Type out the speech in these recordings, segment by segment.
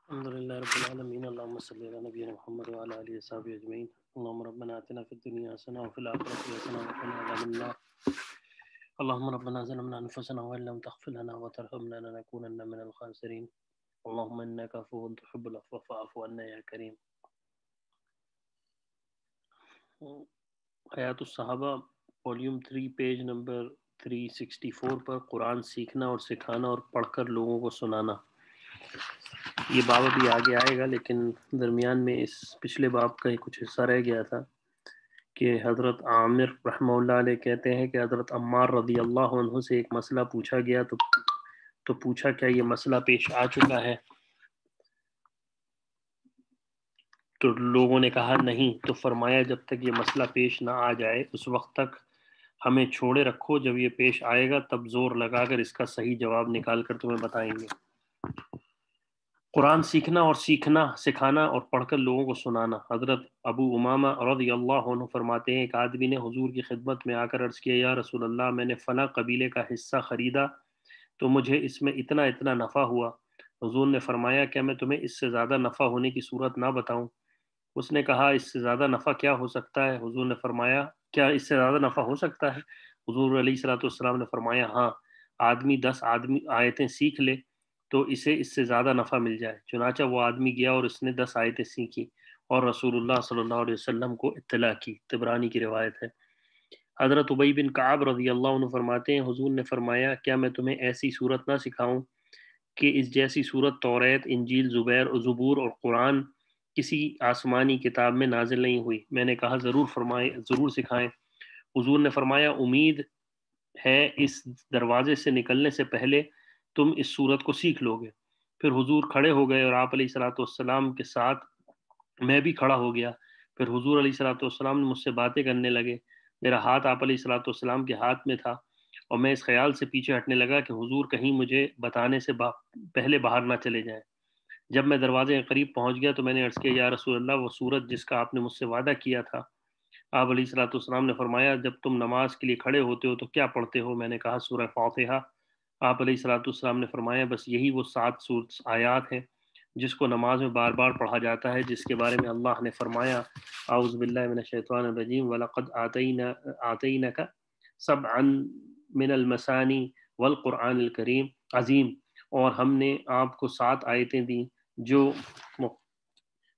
الحمد لله رب العالمين اللهم صل على نبينا محمد وعلى اله وصحبه اجمعين اللهم ربنا آتنا في الدنيا حسنة وفي الآخرة حسنة وقنا عذاب النار اللهم ربنا ظلمنا أنفسنا وإن لم تغفر لنا وترحمنا لنكونن من الخاسرين اللهم إنك عفو تحب العفو فاعف عنا يا كريم. حیات الصحابہ والیوم 3 پیج نمبر 364 پر قرآن سیکھنا اور سکھانا اور پڑھ کر لوگوں کو سنانا. یہ باب ابھی آگے آئے گا، لیکن درمیان میں اس پچھلے باب کا کچھ حصہ رہ گیا تھا کہ حضرت عامر رحمہ اللہ علیہ کہتے ہیں کہ حضرت عمار رضی اللہ عنہ سے ایک مسئلہ پوچھا گیا تو پوچھا کیا یہ مسئلہ پیش آ چکا ہے؟ تو لوگوں نے کہا نہیں. تو فرمایا جب تک یہ مسئلہ پیش نہ آ جائے اس وقت تک ہمیں چھوڑے رکھو، جب یہ پیش آئے گا تب زور لگا کر اس کا صحیح جواب نکال کر تمہیں بتائیں گے. قرآن سیکھنا اور سکھانا اور پڑھ کر لوگوں کو سنانا. حضرت ابو امامہ رضی اللہ عنہ فرماتے ہیں ایک آدمی نے حضور کی خدمت میں آ کر عرض کیا یا رسول اللہ، میں نے فلاں قبیلے کا حصہ خریدا تو مجھے اس میں اتنا نفع ہوا. حضور نے فرمایا کیا میں تمہیں اس سے زیادہ نفع ہونے کی صورت نہ بتاؤں؟ اس نے کہا اس سے زیادہ نفع کیا ہو سکتا ہے؟ حضور نے فرمایا کیا اس سے زیادہ نفع ہو سکتا ہے؟ حضور علیہ الصلوۃ والسلام نے فرمایا ہاں، آدمی 10 آیتیں سیکھ لے تو اسے اس سے زیادہ نفع مل جائے. چنانچہ وہ آدمی گیا اور اس نے 10 آیتیں سیکھی اور رسول اللہ صلی اللہ علیہ وسلم کو اطلاع کی. طبرانی کی روایت ہے. حضرت ابی بن کعب رضی اللہ عنہ فرماتے ہیں حضور نے فرمایا کیا میں تمہیں ایسی صورت نہ سکھاؤں کہ اس جیسی صورت توریت، انجیل، زبور اور قرآن کسی آسمانی کتاب میں نازل نہیں ہوئی؟ میں نے کہا ضرور سکھائیں. حضور نے فرمایا امید ہے اس دروازے سے نکلنے سے پہلے تم اس صورت کو سیکھ لو گے. پھر حضور کھڑے ہو گئے اور آپ علیہ الصلوۃ والسلام کے ساتھ میں بھی کھڑا ہو گیا. پھر حضور علیہ الصلوۃ والسلام نے مجھ سے باتیں کرنے لگے. میرا ہاتھ آپ علیہ الصلوۃ والسلام کے ہاتھ میں تھا اور میں اس خیال سے پیچھے ہٹنے لگا کہ حضور کہیں مجھے بتانے سے پہلے باہر نہ چلے جائیں. جب میں دروازے کے قریب پہنچ گیا تو میں نے عرض کیا یا رسول اللہ وہ صورت جس کا آپ نے مجھ سے وعدہ کیا تھا. آپ علیہ الصلوۃ والسلام نے فرمایا جب تم نماز کے لیے کھڑے ہوتے ہو تو کیا پڑھتے ہو؟ میں نے کہا سورہ فاتحہ. آپ علیہ الصلوۃ والسلام نے فرمایا بس یہی وہ 7 آیات ہیں جس کو نماز میں بار بار پڑھا جاتا ہے، جس کے بارے میں اللہ نے فرمایا اعوذ باللہ من الشیطان الرجیم وَلَقَدْ آتَيْنَكَ سَبْعًا مِنَ الْمَثَانِي وَالْقُرْآنِ الْكَرِيمِ عظیم، اور ہم نے آپ کو 7 آیتیں دیں جو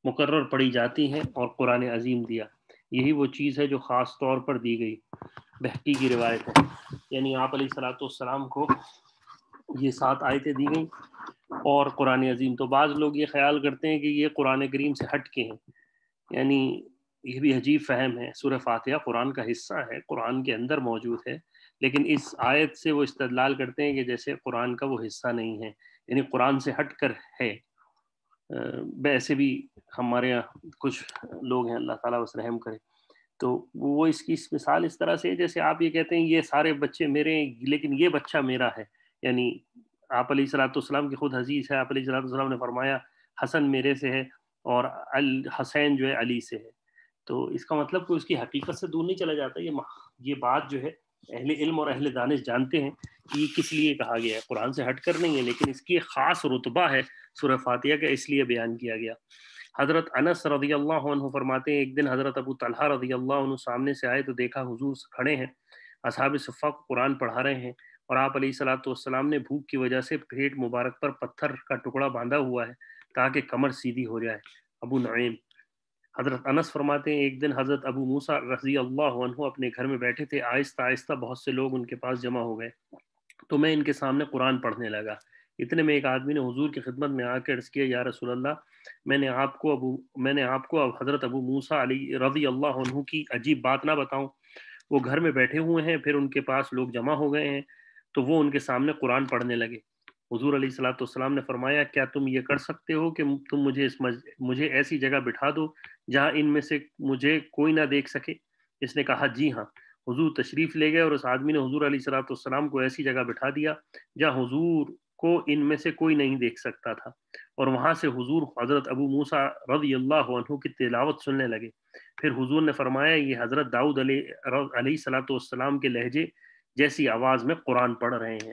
مقرر پڑھی جاتی ہیں اور قرآن عظیم دیا. یہی وہ چیز ہے جو خاص طور پر دی گئی. بہقی کی روایت ہے. یعنی آپ علیہ الصلوۃ والسلام کو یہ 7 آیتیں دی گئیں اور قرآن عظیم. تو بعض لوگ یہ خیال کرتے ہیں کہ یہ قرآن کریم سے ہٹ کے ہیں، یعنی یہ بھی عجیب فہم ہے. سورہ فاتحہ قرآن کا حصہ ہے، قرآن کے اندر موجود ہے، لیکن اس آیت سے وہ استدلال کرتے ہیں کہ جیسے قرآن کا وہ حصہ نہیں ہے، یعنی قرآن سے ہٹ کر ہے. ویسے بھی ہمارے یہاں کچھ لوگ ہیں، اللہ تعالیٰ بس رحم کرے، تو وہ اس کی مثال اس طرح سے ہے جیسے آپ یہ کہتے ہیں یہ سارے بچے میرے ہیں لیکن یہ بچہ میرا ہے. یعنی آپ علیہ الصلوۃ والسلام کی خود حدیث ہے، آپ علیہ الصلوۃ والسلام نے فرمایا حسن میرے سے ہے اور حسین جو ہے علی سے ہے. تو اس کا مطلب کوئی اس کی حقیقت سے دور نہیں چلا جاتا. یہ بات جو ہے اہل علم اور اہل دانش جانتے ہیں کہ یہ کس لیے کہا گیا ہے، قرآن سے ہٹ کر نہیں ہے، لیکن اس کی ایک خاص رتبہ ہے سورہ فاتحہ کا، اس لیے بیان کیا گیا. حضرت انس رضی اللہ عنہ فرماتے ہیں ایک دن حضرت ابو طلحہ رضی اللہ عنہ سامنے سے آئے تو دیکھا حضور کھڑے ہیں، اصحاب صفہ کو قرآن پڑھا رہے ہیں اور آپ علیہ الصلوۃ والسلام نے بھوک کی وجہ سے پیٹ مبارک پر پتھر کا ٹکڑا باندھا ہوا ہے تاکہ کمر سیدھی ہو جائے. ابو نعیم. حضرت انس فرماتے ہیں ایک دن حضرت ابو موسیٰ رضی اللہ عنہ اپنے گھر میں بیٹھے تھے، آہستہ آہستہ بہت سے لوگ ان کے پاس جمع ہو گئے تو میں ان کے سامنے قرآن پڑھنے لگا. اتنے میں ایک آدمی نے حضور کی خدمت میں آ کے عرض کیا یا رسول اللہ، میں نے آپ کو اب حضرت ابو موسیٰ علی رضی اللہ عنہ کی عجیب بات نہ بتاؤں؟ وہ گھر میں بیٹھے ہوئے ہیں، پھر ان کے پاس لوگ جمع ہو گئے ہیں تو وہ ان کے سامنے قرآن پڑھنے لگے. حضور علیہ الصلوۃ والسلام نے فرمایا کیا تم یہ کر سکتے ہو کہ تم مجھے ایسی جگہ بٹھا دو جہاں ان میں سے مجھے کوئی نہ دیکھ سکے؟ اس نے کہا جی ہاں. حضور تشریف لے گئے اور اس آدمی نے حضور علیہ الصلوۃ والسلام کو ایسی جگہ بٹھا دیا جہاں حضور کو ان میں سے کوئی نہیں دیکھ سکتا تھا، اور وہاں سے حضور حضرت ابو موسیٰ رضی اللہ عنہ کی تلاوت سننے لگے. پھر حضور نے فرمایا یہ حضرت داؤد علیہ الصلوۃ والسلام کے لہجے جیسی آواز میں قرآن پڑھ رہے ہیں.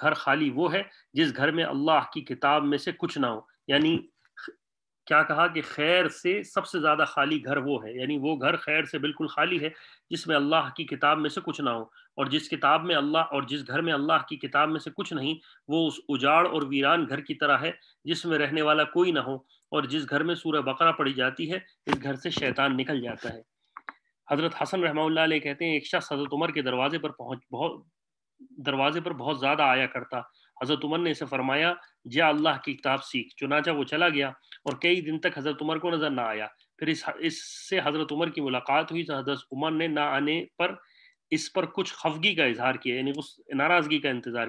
گھر خالی وہ ہے جس گھر میں اللہ کی کتاب میں سے کچھ نہ ہو. یعنی کیا کہا کہ خیر سے سب سے زیادہ خالی گھر وہ ہے، یعنی وہ گھر خیر سے بالکل خالی ہے جس میں اللہ کی کتاب میں سے کچھ نہ ہو. اور جس گھر میں اللہ کی کتاب میں سے کچھ نہیں، وہ اس اجاڑ اور ویران گھر کی طرح ہے جس میں رہنے والا کوئی نہ ہو. اور جس گھر میں سورہ بقرہ پڑھی جاتی ہے اس گھر سے شیطان نکل جاتا ہے. حضرت حسن رحمہ اللہ علیہ کہتے ہیں ایک شخص حضرت عمر کے دروازے پر بہت زیادہ آیا کرتا. حضرت عمر نے اسے فرمایا جا اللہ کی کتاب سیکھ. چنانچہ وہ چلا گیا اور کئی دن تک حضرت عمر کو نظر نہ آیا. پھر اس سے حضرت عمر کی ملاقات ہوئی تو حضرت عمر نے نہ آنے پر اس پر کچھ خفگی کا اظہار کیا، یعنی اس ناراضگی کا اظہار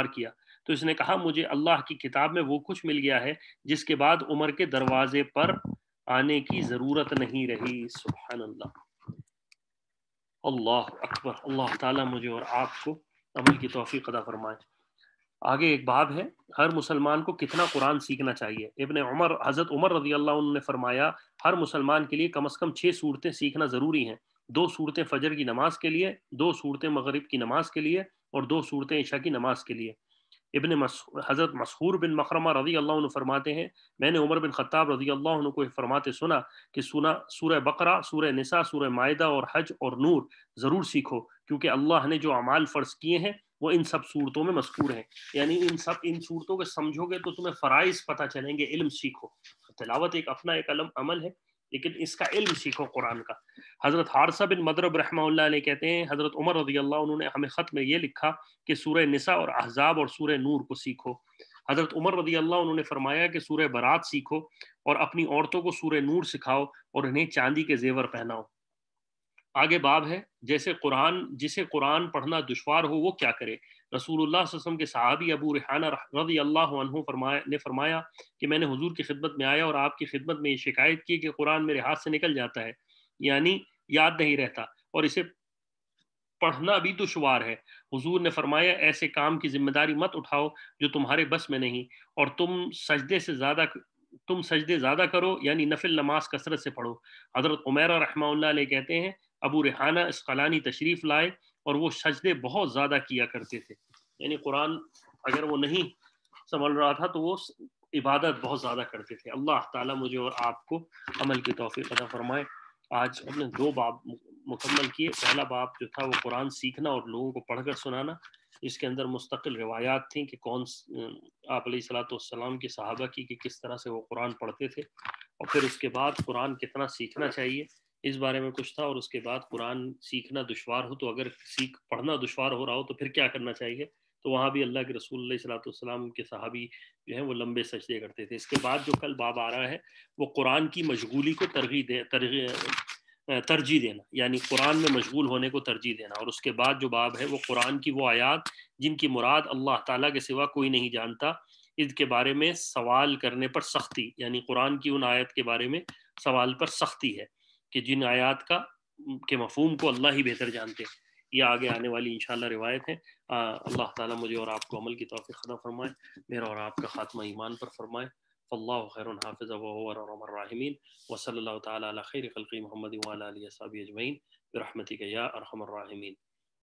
کیا. تو اس نے کہا مجھے اللہ کی کتاب میں وہ کچھ مل گیا ہے جس کے بعد عمر کے دروازے پر آنے کی ضرورت نہیں رہی. سبحان اللہ، اللہ اکبر. اللہ تعالیٰ مجھے اور آپ کو عمل کی توفیق عطا فرمائے. آگے ایک باب ہے ہر مسلمان کو کتنا قرآن سیکھنا چاہیے. حضرت عمر رضی اللہ عنہ نے فرمایا ہر مسلمان کے لیے کم از کم 6 صورتیں سیکھنا ضروری ہیں. 2 صورتیں فجر کی نماز کے لیے، 2 صورتیں مغرب کی نماز کے لیے اور 2 صورتیں عشاء کی نماز کے لیے. حضرت مسحور بن مخرمہ رضی اللہ عنہ فرماتے ہیں میں نے عمر بن خطاب رضی اللہ عنہ کو فرماتے سنا کہ سورہ بقرہ، سورہ نساء، سورہ مائدہ اور حج اور نور ضرور سیکھو کیونکہ اللہ نے جو اعمال فرض کیے ہیں وہ ان سب صورتوں میں مذکور ہیں. یعنی ان صورتوں کو سمجھو گے تو تمہیں فرائض پتہ چلیں گے. علم سیکھو. تلاوت ایک اپنا ایک عمل ہے لیکن اس کا علم سیکھو قرآن کا. حضرت حارثہ بن مضرب رحمہ اللہ علیہ کہتے ہیں حضرت عمر رضی اللہ عنہ نے ہمیں خط میں یہ لکھا کہ سورہ نساء اور احزاب اور سورہ نور کو سیکھو. حضرت عمر رضی اللہ عنہ نے فرمایا کہ سورہ برات سیکھو اور اپنی عورتوں کو سورہ نور سکھاؤ اور انہیں چاندی کے زیور پہناؤ. آگے باب ہے جسے قرآن پڑھنا دشوار ہو وہ کیا کرے. رسول اللہ صلی اللہ علیہ وسلم کے صحابی ابو ریحانہ رضی اللہ عنہ نے فرمایا کہ میں نے حضور کی خدمت میں آیا اور آپ کی خدمت میں یہ شکایت کی کہ قرآن میرے ہاتھ سے نکل جاتا ہے، یعنی یاد نہیں رہتا اور اسے پڑھنا بھی دشوار ہے. حضور نے فرمایا ایسے کام کی ذمہ داری مت اٹھاؤ جو تمہارے بس میں نہیں، اور تم سجدے زیادہ کرو، یعنی نفل نماز کثرت سے پڑھو. حضرت عمیرہ رحمہ اللہ علیہ کہتے ہیں ابو ریحانہ اسقلانی تشریف لائے اور وہ سجدے بہت زیادہ کیا کرتے تھے. یعنی قرآن اگر وہ نہیں سنبھل رہا تھا تو وہ عبادت بہت زیادہ کرتے تھے. اللہ تعالیٰ مجھے اور آپ کو عمل کی توفیق عطا فرمائے. آج ہم نے 2 باب مکمل کیے. پہلا باب جو تھا وہ قرآن سیکھنا اور لوگوں کو پڑھ کر سنانا. اس کے اندر مستقل روایات تھیں کہ آپ علیہ الصلوۃ والسلام کے صحابہ کی کہ کس طرح سے وہ قرآن پڑھتے تھے، اور پھر اس کے بعد قرآن کتنا سیکھنا چاہیے اس بارے میں کچھ تھا، اور اس کے بعد قرآن سیکھنا دشوار ہو تو اگر پڑھنا دشوار ہو رہا ہو تو پھر کیا کرنا چاہیے. تو وہاں بھی اللہ کے رسول علیہ الصلوۃ والسلام کے صحابی جو ہیں وہ لمبے سجدے کرتے تھے. اس کے بعد جو کل باب آ رہا ہے وہ قرآن کی مشغولی کو ترجیح دینا، یعنی قرآن میں مشغول ہونے کو ترجیح دینا. اور اس کے بعد جو باب ہے وہ قرآن کی وہ آیات جن کی مراد اللہ تعالیٰ کے سوا کوئی نہیں جانتا، اس کے بارے میں سوال کرنے پر سختی، یعنی قرآن کی ان آیت کے بارے میں سوال پر سختی ہے کہ جن آیات کے مفہوم کو اللہ ہی بہتر جانتے ہیں. یہ آگے آنے والی انشاءاللہ روایت ہے. اللہ تعالیٰ مجھے اور آپ کو عمل کی توفیق عطا فرمائے، میرا اور آپ کا خاتمہ ایمان پر فرمائے. فاللہ خیر حافظ وهو ارحم الراحمین. وصلی اللہ تعالی علی خیر خلق محمد وعلی آلہ وصحبہ اجمعین برحمتک یا ارحم الراحمین.